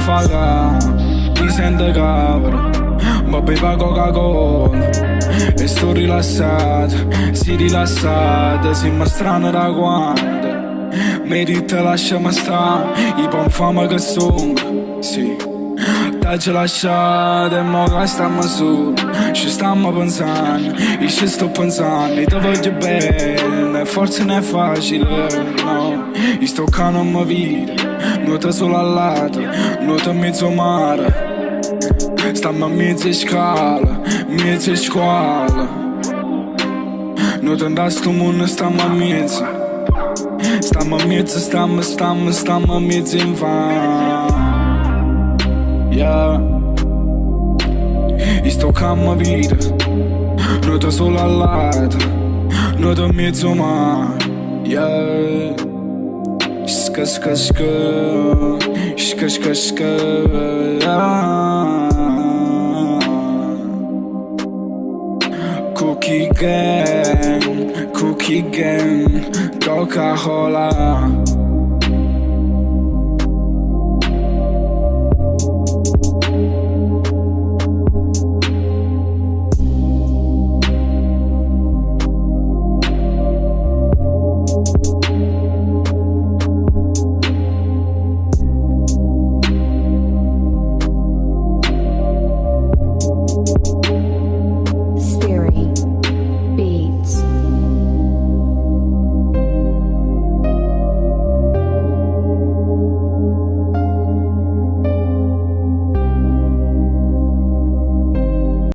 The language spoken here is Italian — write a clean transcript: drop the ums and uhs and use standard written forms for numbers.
Faga, mi sento cabra, ma beva Coca-Cola e sto rilassato, si rilassata, siamo strano da quando merita lasciami stare, i buon fama che sono, sì. T'hai lasciato e mo che stiamo soli, ci stiamo pensando, io ci sto pensando, io ti voglio bene, forse non è facile, no. Io sto che non mi vita, nuota solo al lato, nuota in mezzo mare, stiamo a mezzo scala, mezzo scuola, nuota in sto mondo, stiamo a mezzo, stiamo a mezzo, stiamo a mezzo in vano. Yeah. Io sto calma vita, nuoto solo al lato, nuoto in mezzo mare. Yeah. Ska ska ska, ska ska ska, yeah. Cookie gang, Coca-Cola.